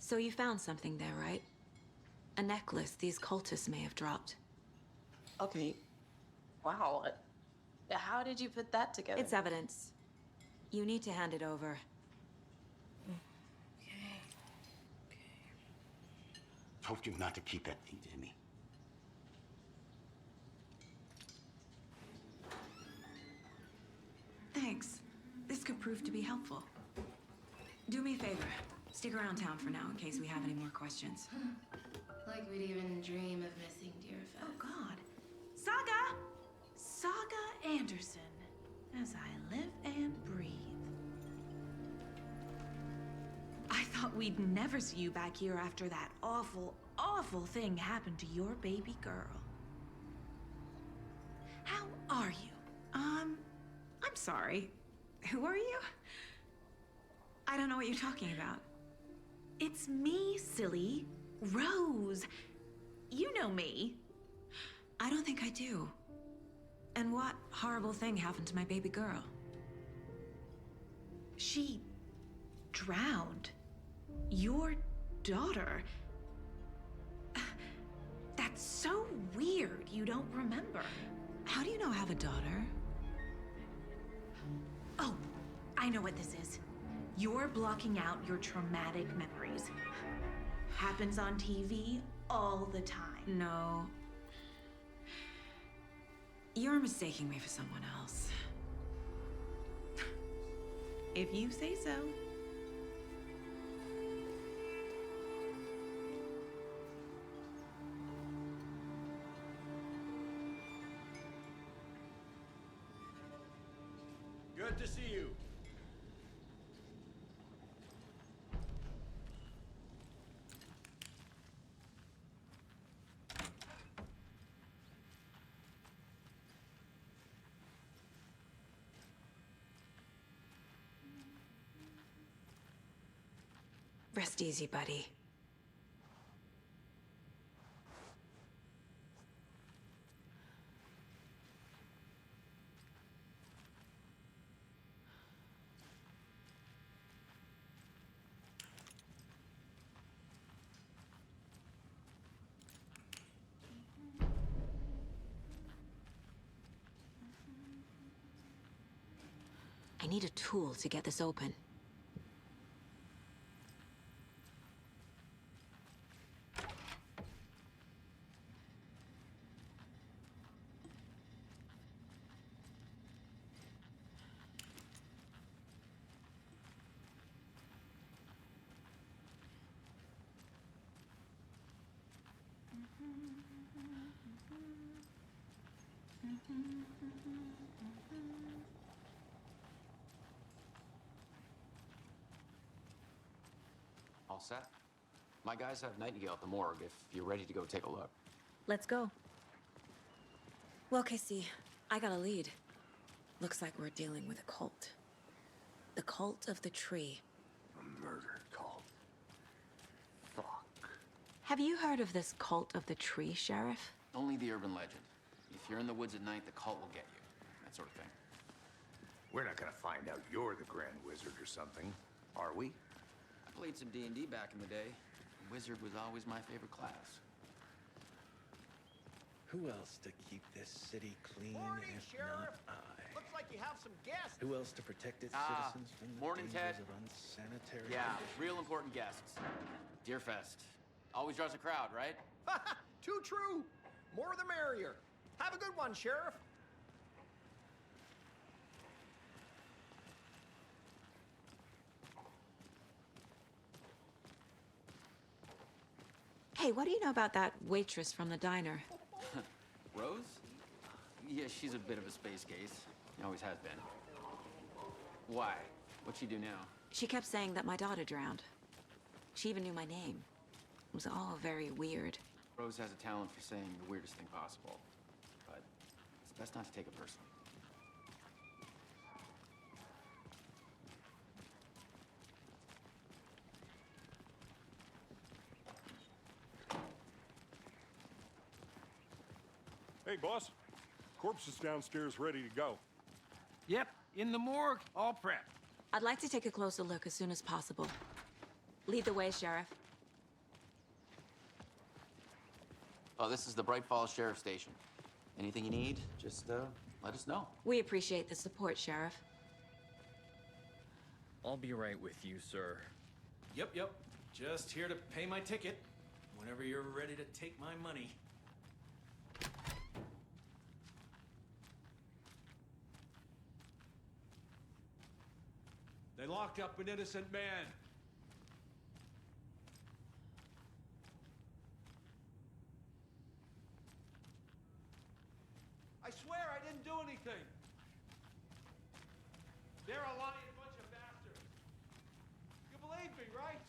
So you found something there, right? A necklace these cultists may have dropped. Okay. Wow. How did you put that together? It's evidence. You need to hand it over. Okay. Told you not to keep that thing to me. Thanks. This could prove to be helpful. Do me a favor. Stick around town for now in case we have any more questions. Like we'd even dream of missing Deerfest. Oh, God. Saga! Saga Anderson. As I live and breathe. I thought we'd never see you back here after that awful, awful thing happened to your baby girl. How are you? I'm sorry. Who are you? I don't know what you're talking about. It's me, silly. Rose. You know me. I don't think I do. And what horrible thing happened to my baby girl? She drowned. Your daughter. That's so weird you don't remember. How do you know I have a daughter? Oh, I know what this is. You're blocking out your traumatic memories. Happens on TV all the time. No. You're mistaking me for someone else. If you say so. Good to see you. Rest easy, buddy. I need a tool to get this open. All set? My guys have Nightingale at the morgue if you're ready to go take a look. Let's go. Well, Casey, I got a lead. Looks like we're dealing with a cult. The cult of the tree. A murder cult. Fuck. Have you heard of this cult of the tree, Sheriff? Only the urban legend. If you're in the woods at night, the cult will get you. That sort of thing. We're not gonna find out you're the Grand Wizard or something, are we? I played some D&D back in the day. Wizard was always my favorite class. Who else to keep this city clean Morning, if Sheriff. not I? Looks like you have some guests. Who else to protect its Ah, citizens from the morning, dangers Ted. of unsanitary Yeah, conditions? real important guests. Deerfest. Always draws a crowd, right? Too true. More the merrier. Have a good one, Sheriff. Hey, what do you know about that waitress from the diner? Rose? Yeah, she's a bit of a space case. Always has been. Why? What'd she do now? She kept saying that my daughter drowned. She even knew my name. It was all very weird. Rose has a talent for saying the weirdest thing possible. But it's best not to take it personally. Hey, boss. Corpse is downstairs ready to go. Yep, in the morgue, all prepped. I'd like to take a closer look as soon as possible. Lead the way, Sheriff. Oh, this is the Bright Falls Sheriff Station. Anything you need, just let us know. We appreciate the support, Sheriff. I'll be right with you, sir. Yep. Just here to pay my ticket. Whenever you're ready to take my money. They locked up an innocent man. I swear I didn't do anything. They're a lying bunch of bastards. You believe me, right?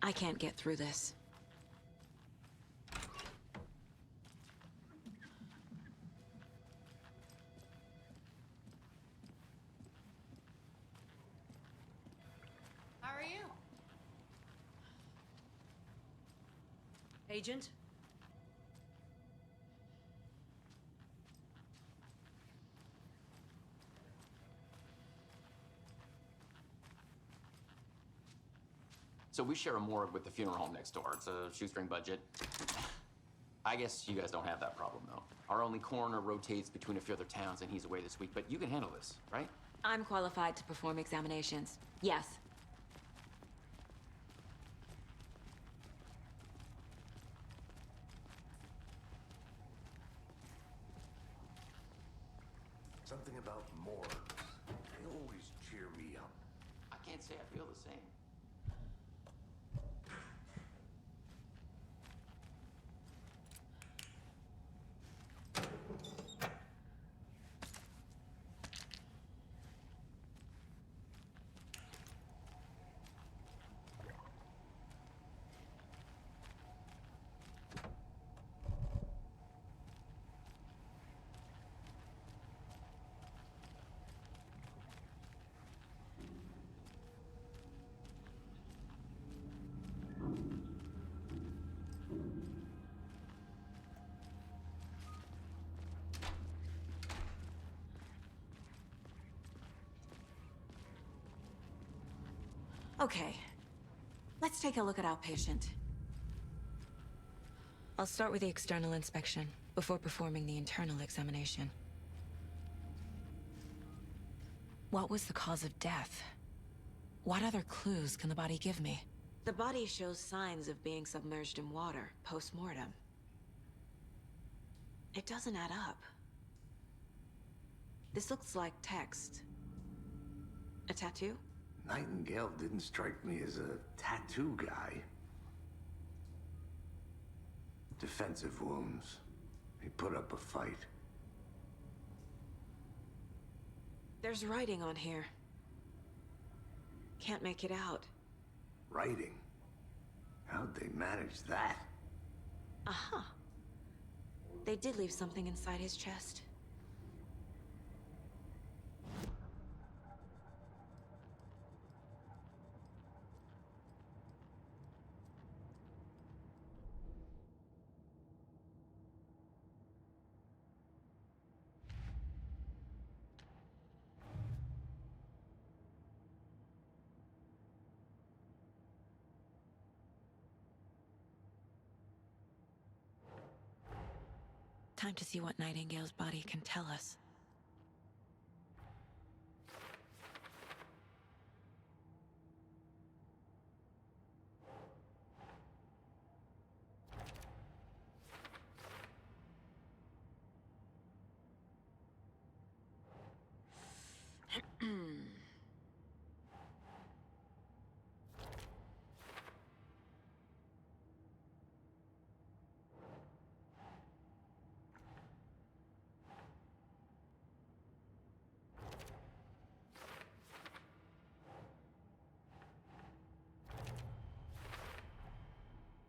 I can't get through this. How are you? Agent? So we share a morgue with the funeral home next door. It's a shoestring budget. I guess you guys don't have that problem, though. Our only coroner rotates between a few other towns, and he's away this week. But you can handle this, right? I'm qualified to perform examinations. Yes. Something about morgues. They always cheer me up. I can't say I feel the same. Okay. Let's take a look at our patient. I'll start with the external inspection before performing the internal examination. What was the cause of death? What other clues can the body give me? The body shows signs of being submerged in water post-mortem. It doesn't add up. This looks like text. A tattoo? Nightingale didn't strike me as a tattoo guy. Defensive wounds. He put up a fight. There's writing on here. Can't make it out. Writing? How'd they manage that? Aha. They did leave something inside his chest. Time to see what Nightingale's body can tell us.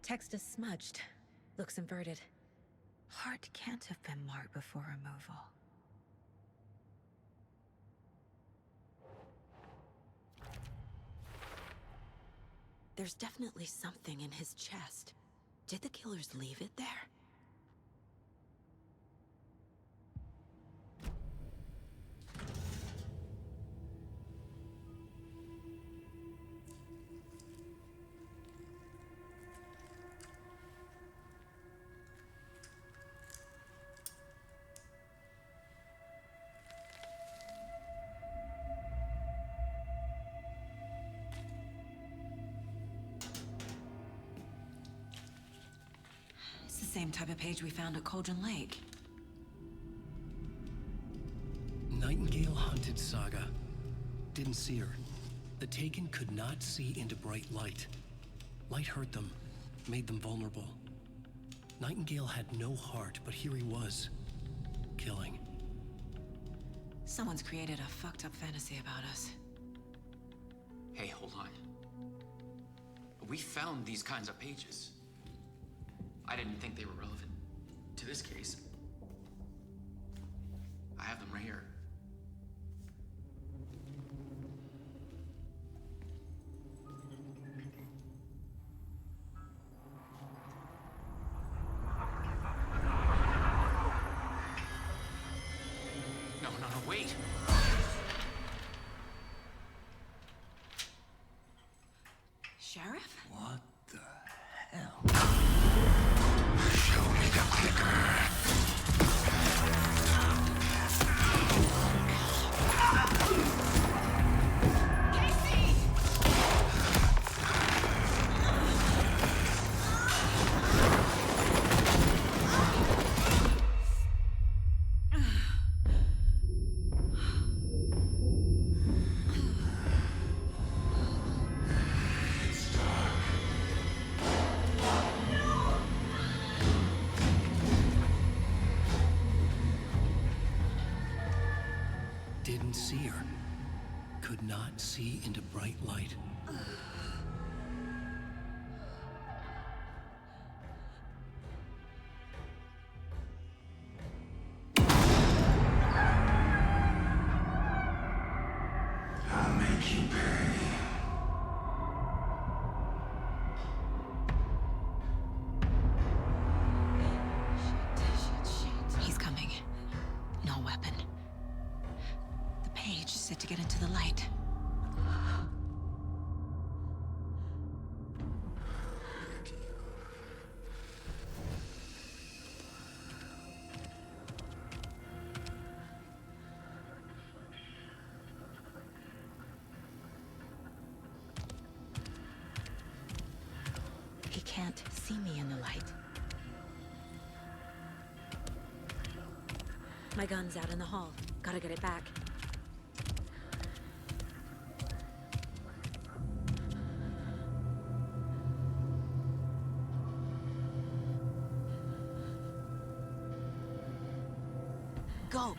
Text is smudged. Looks inverted. Heart can't have been marked before removal. There's definitely something in his chest. Did the killers leave it there? same type of page we found at Cauldron Lake. Nightingale hunted Saga. Didn't see her. The Taken could not see into bright light. Light hurt them, made them vulnerable. Nightingale had no heart, but here he was, killing. Someone's created a fucked up fantasy about us. Hey, hold on. We found these kinds of pages. I didn't think they were relevant to this case. I have them right here. No, wait. Sheriff? What the hell? Show me the clicker. Didn't see her. Could not see into bright light. I'll make you pay. He's coming. No weapon. The page said to get into the light. He can't see me in the light. My gun's out in the hall. Gotta get it back. Go!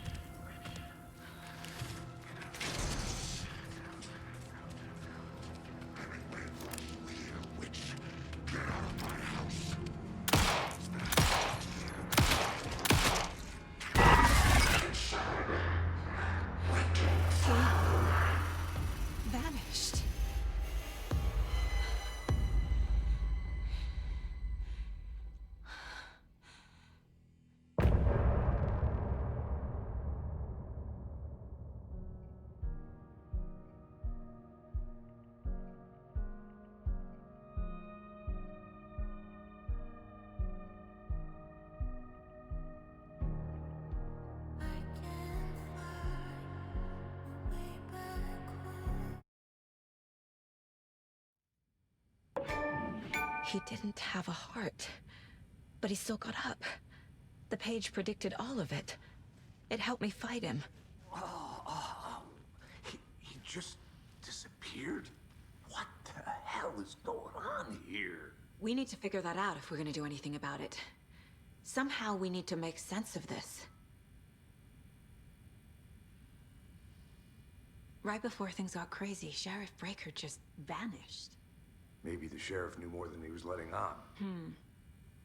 Vanished. He didn't have a heart, but he still got up. The page predicted all of it. It helped me fight him. He just disappeared? What the hell is going on here? We need to figure that out if we're gonna do anything about it. Somehow we need to make sense of this. Right before things got crazy, Sheriff Breaker just vanished. Maybe the sheriff knew more than he was letting on.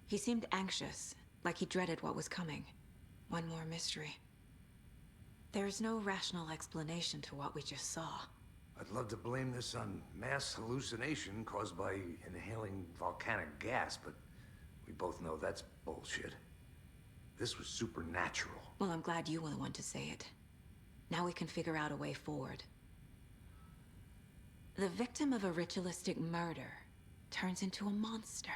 He seemed anxious, like he dreaded what was coming. One more mystery. There's no rational explanation to what we just saw. I'd love to blame this on mass hallucination caused by inhaling volcanic gas, but we both know that's bullshit. This was supernatural. Well, I'm glad you were the one to say it. Now we can figure out a way forward. The victim of a ritualistic murder turns into a monster.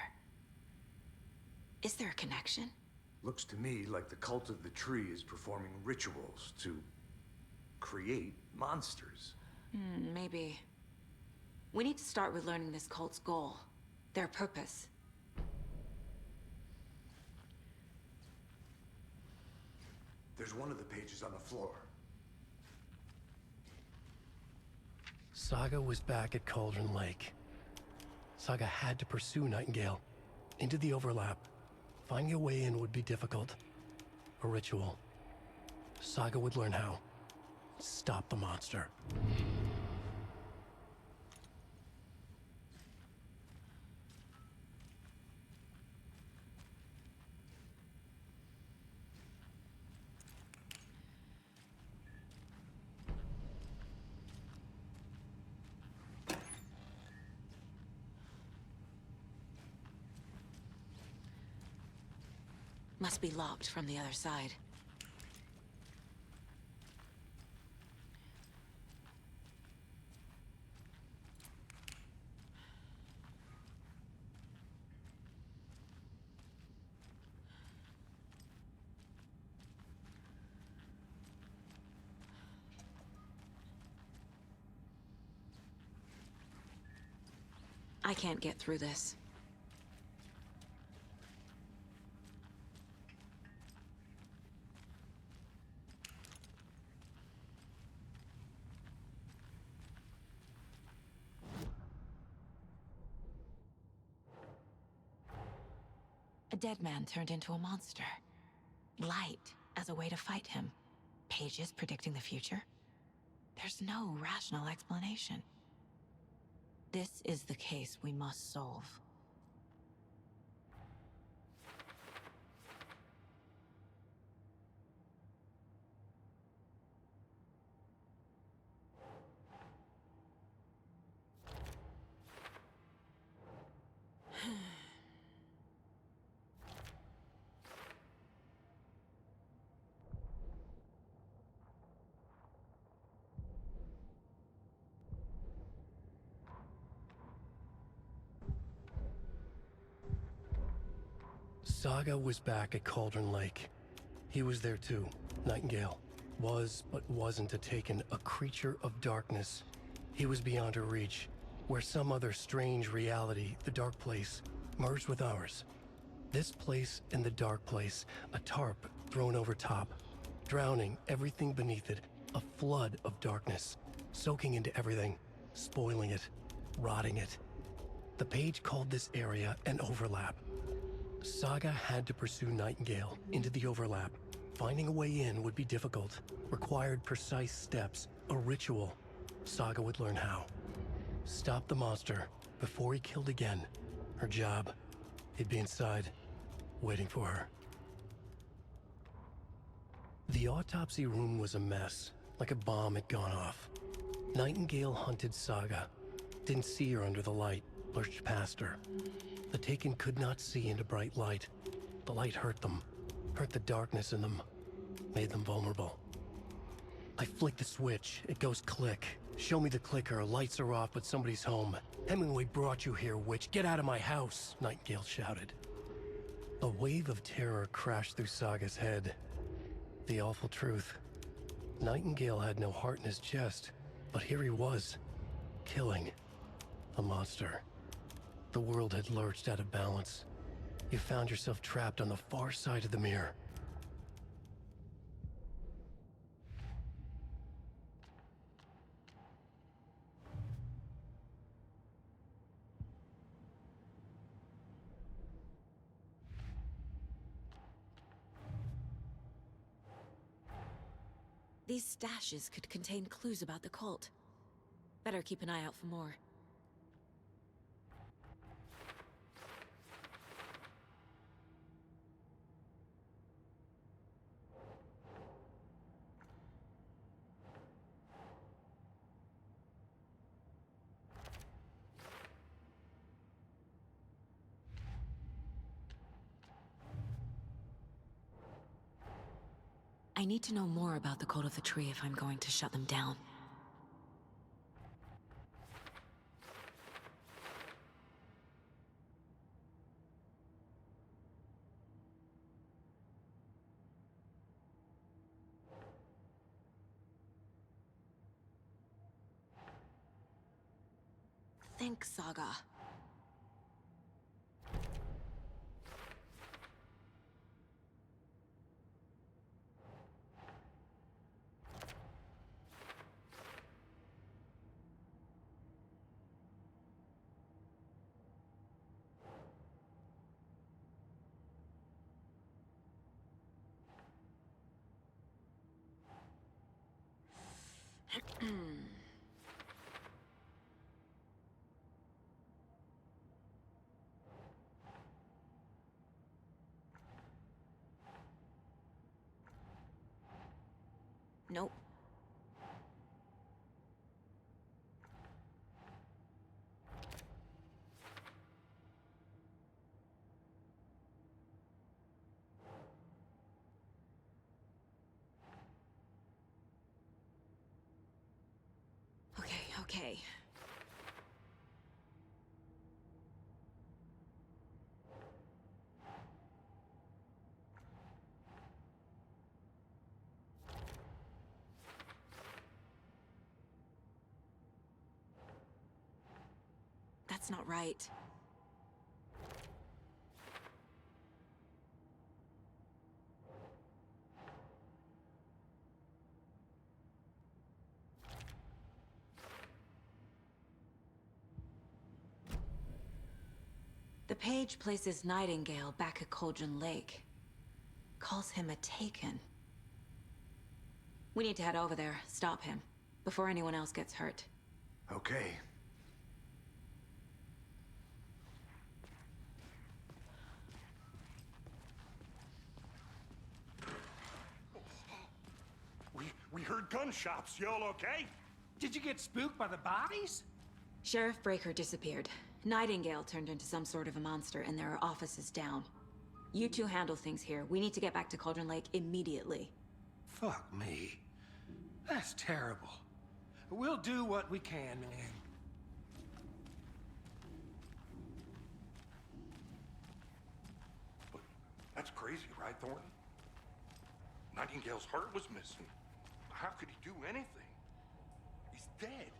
Is there a connection? Looks to me like the cult of the tree is performing rituals to create monsters. Maybe. We need to start with learning this cult's goal. Their purpose. There's one of the pages on the floor. Saga was back at Cauldron Lake. Saga had to pursue Nightingale into the overlap. Finding a way in would be difficult. A ritual. Saga would learn how. Stop the monster. Must be locked from the other side. I can't get through this. A dead man turned into a monster. Light as a way to fight him. Pages predicting the future? There's no rational explanation. This is the case we must solve. Saga was back at Cauldron Lake. He was there too. Nightingale was, but wasn't a Taken, a creature of darkness. He was beyond her reach, where some other strange reality, the dark place, merged with ours. This place and the dark place, a tarp thrown over top, drowning everything beneath it, a flood of darkness, soaking into everything, spoiling it, rotting it. The page called this area an overlap. Saga had to pursue Nightingale into the overlap. Finding a way in would be difficult, required precise steps, a ritual. Saga would learn how. Stop the monster before he killed again. Her job, he'd be inside, waiting for her. The autopsy room was a mess, like a bomb had gone off. Nightingale hunted Saga. Didn't see her under the light, lurched past her. The Taken could not see into bright light. The light hurt them, hurt the darkness in them, made them vulnerable. I flick the switch, it goes click. Show me the clicker, lights are off, but somebody's home. Hemingway brought you here, witch. Get out of my house, Nightingale shouted. A wave of terror crashed through Saga's head. The awful truth. Nightingale had no heart in his chest, but here he was, killing a monster. The world had lurched out of balance. You found yourself trapped on the far side of the mirror. These stashes could contain clues about the cult. Better keep an eye out for more. I need to know more about the Cult of the Tree if I'm going to shut them down. Think, Saga. Nope. Okay. That's not right. The page places Nightingale back at Cauldron Lake. Calls him a Taken. We need to head over there, stop him, before anyone else gets hurt. Okay. We heard gunshots. Y'all okay? Did you get spooked by the bodies? Sheriff Breaker disappeared. Nightingale turned into some sort of a monster, and there are offices down. You two handle things here. We need to get back to Cauldron Lake immediately. Fuck me. That's terrible. We'll do what we can, man. But that's crazy, right, Thornton? Nightingale's heart was missing. How could he do anything? He's dead.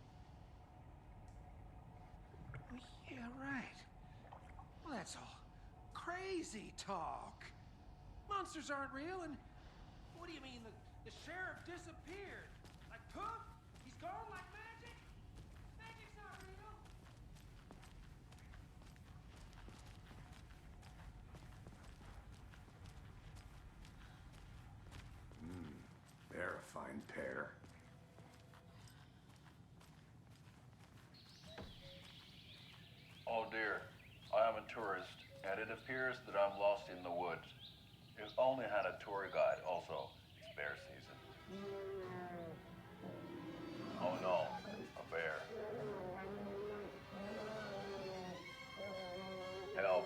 Yeah, right. Well, that's all crazy talk. Monsters aren't real, and what do you mean the sheriff disappeared? Like poof? He's gone like magic? Magic's not real. They're a fine pair. Oh dear, I am a tourist, and it appears that I'm lost in the woods. You've only had a tour guide, also. It's bear season. Oh no, a bear. Help.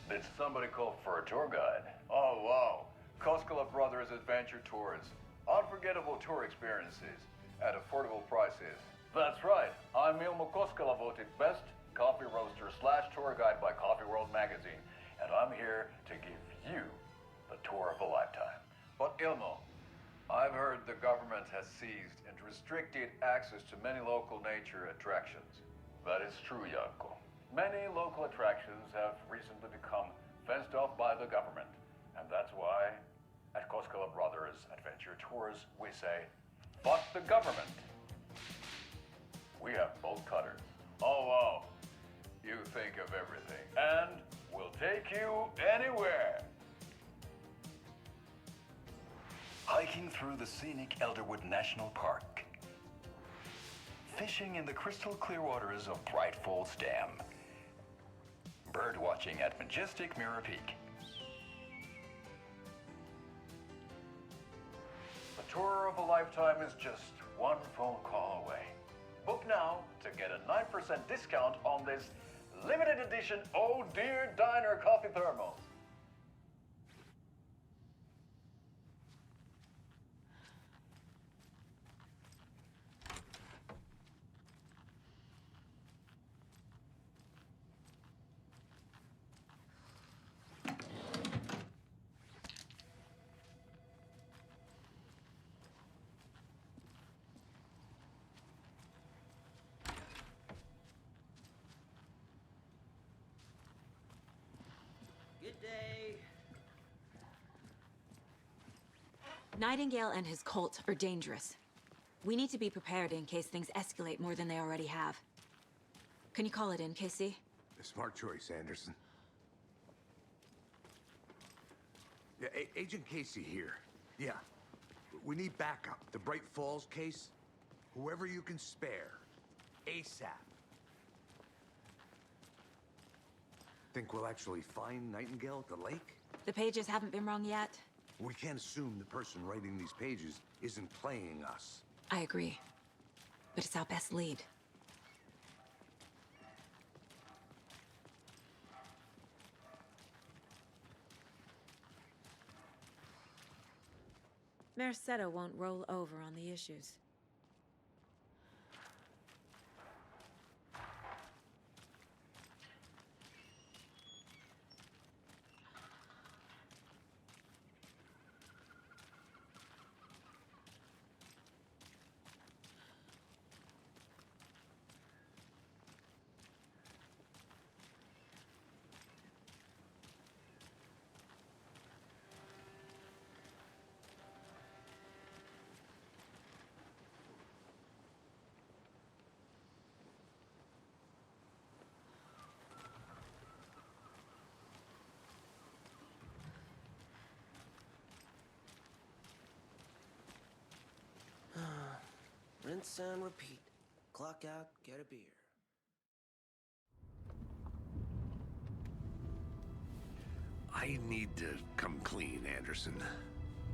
Did somebody call for a tour guide? Oh wow, Koskela Brothers Adventure Tours. Unforgettable tour experiences at affordable prices. That's right, I'm Ilmo Koskela, voted best coffee roaster / tour guide by Coffee World magazine, and I'm here to give you the tour of a lifetime. But Ilmo, I've heard the government has seized and restricted access to many local nature attractions. That is true, Janko. Many local attractions have recently become fenced off by the government, and that's why at Koskela Brothers Adventure Tours, we say, fuck the government. We have bolt cutters. Oh, wow. You think of everything. And we'll take you anywhere. Hiking through the scenic Elderwood National Park. Fishing in the crystal clear waters of Bright Falls Dam. Bird watching at majestic Mirror Peak. The tour of a lifetime is just one phone call away. Book now to get a 9% discount on this limited edition Oh Dear Diner coffee thermos. Good day. Nightingale and his cult are dangerous. We need to be prepared in case things escalate more than they already have. Can you call it in, Casey? A smart choice, Anderson. Yeah, Agent Casey here. Yeah. We need backup. The Bright Falls case. Whoever you can spare. ASAP. Think we'll actually find Nightingale at the lake? The pages haven't been wrong yet. We can't assume the person writing these pages isn't playing us. I agree. But it's our best lead. Mercado won't roll over on the issues. Rinse and repeat. Clock out, get a beer. I need to come clean, Anderson.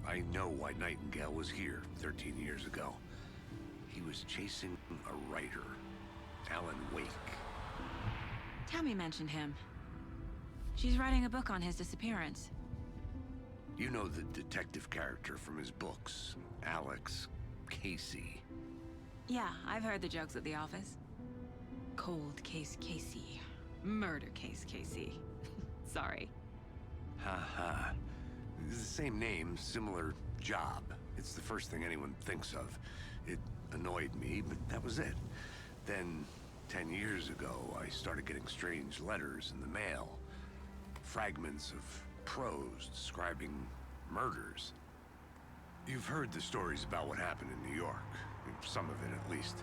I know why Nightingale was here 13 years ago. He was chasing a writer, Alan Wake. Tammy mentioned him. She's writing a book on his disappearance. You know the detective character from his books, Alex Casey. Yeah, I've heard the jokes at the office. Cold case Casey. Murder case Casey. Sorry. Ha ha. It's the same name, similar job. It's the first thing anyone thinks of. It annoyed me, but that was it. Then, 10 years ago, I started getting strange letters in the mail. Fragments of prose describing murders. You've heard the stories about what happened in New York. Some of it, at least.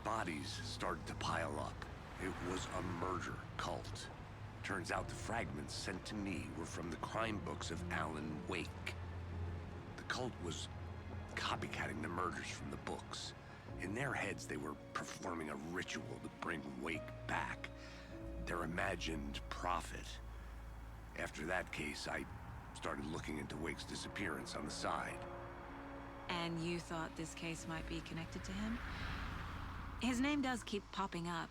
Bodies started to pile up. It was a murder cult. Turns out the fragments sent to me were from the crime books of Alan Wake. The cult was copycatting the murders from the books. In their heads, they were performing a ritual to bring Wake back. Their imagined prophet. After that case, I started looking into Wake's disappearance on the side. And you thought this case might be connected to him? His name does keep popping up.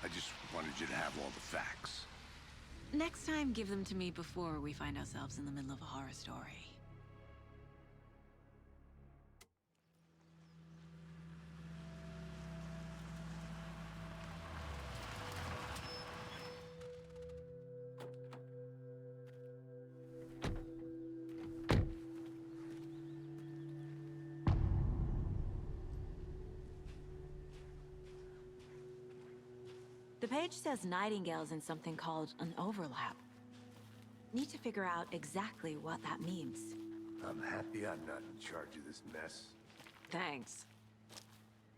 I just wanted you to have all the facts. Next time, give them to me before we find ourselves in the middle of a horror story. The page says Nightingale's in something called an overlap. Need to figure out exactly what that means. I'm happy I'm not in charge of this mess. Thanks.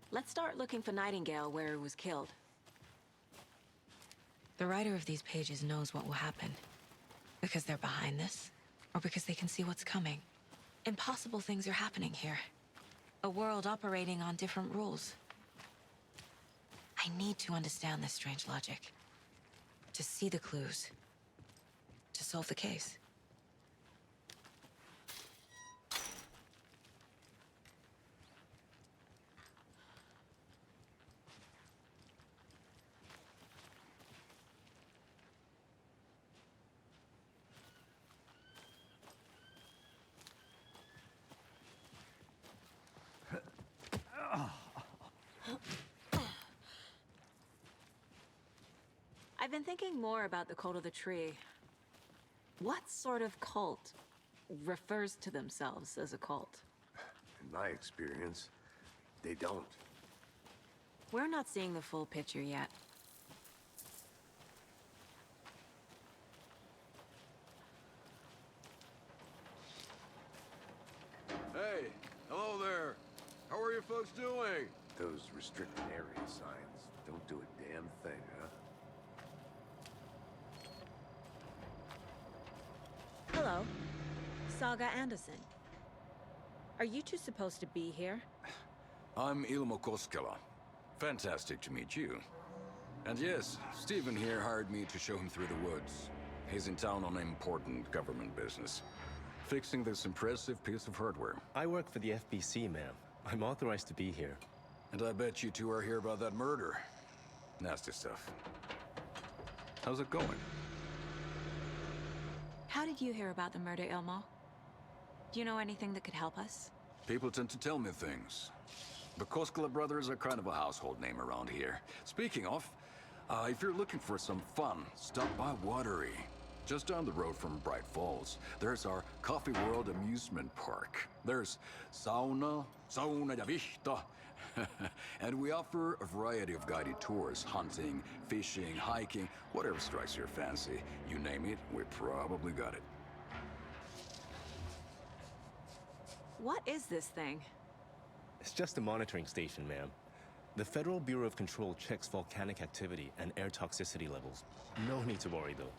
Let's start looking for Nightingale where he was killed. The writer of these pages knows what will happen. Because they're behind this, or because they can see what's coming. Impossible things are happening here. A world operating on different rules. I need to understand this strange logic. To see the clues. To solve the case. I've been thinking more about the cult of the tree. What sort of cult refers to themselves as a cult? In my experience, they don't. We're not seeing the full picture yet. Hey, hello there. How are you folks doing? Those restricted area signs don't do a damn thing, huh? Hello. Saga Anderson. Are you two supposed to be here? I'm Ilmo Koskela. Fantastic to meet you. And yes, Stephen here hired me to show him through the woods. He's in town on important government business, fixing this impressive piece of hardware. I work for the FBC, ma'am. I'm authorized to be here. And I bet you two are here about that murder. Nasty stuff. How's it going? How did you hear about the murder, Ilmo? Do you know anything that could help us? People tend to tell me things. The Koskela brothers are kind of a household name around here. Speaking of, if you're looking for some fun, stop by Watery. Just down the road from Bright Falls, there's our Coffee World amusement park. There's sauna ja vihta. And we offer a variety of guided tours, hunting, fishing, hiking, whatever strikes your fancy. You name it, we probably got it. What is this thing? It's just a monitoring station, ma'am. The Federal Bureau of Control checks volcanic activity and air toxicity levels. No need to worry, though.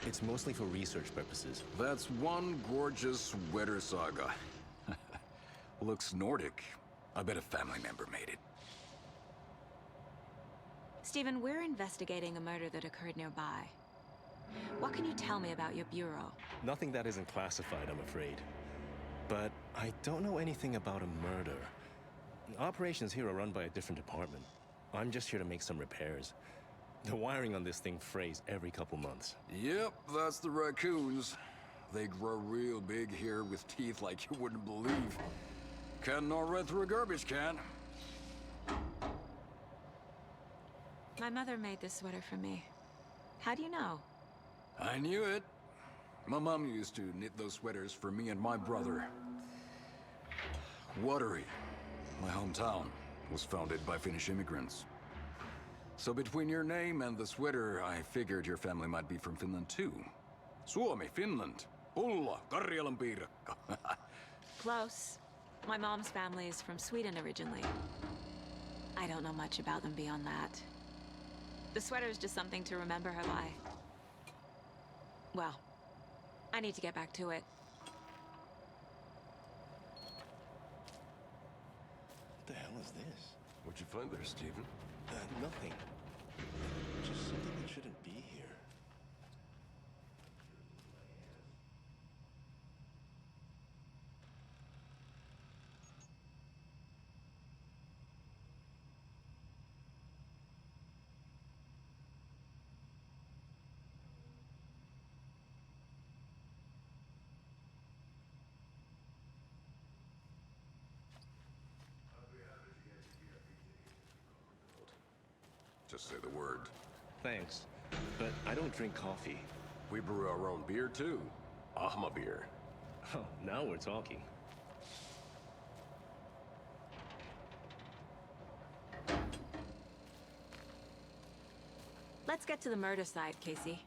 It's mostly for research purposes. That's one gorgeous weather saga. Looks Nordic. I bet a family member made it. Stephen, we're investigating a murder that occurred nearby. What can you tell me about your bureau? Nothing that isn't classified, I'm afraid. But I don't know anything about a murder. Operations here are run by a different department. I'm just here to make some repairs. The wiring on this thing frays every couple months. Yep, that's the raccoons. They grow real big here with teeth like you wouldn't believe. Can't nor run through a garbage can. My mother made this sweater for me. How do you know? I knew it. My mom used to knit those sweaters for me and my brother. Watery, my hometown, was founded by Finnish immigrants. So between your name and the sweater, I figured your family might be from Finland too. Suomi, Finland. Ulla, Karjalan piirakka. Close. My mom's family is from Sweden originally. I don't know much about them beyond that. The sweater is just something to remember her by. Well, I need to get back to it. What the hell is this? What'd you find there, Stephen? Nothing. Just something that shouldn't be here. Just say the word. Thanks, but I don't drink coffee. We brew our own beer, too. Ahma beer. Oh, now we're talking. Let's get to the murder side, Casey.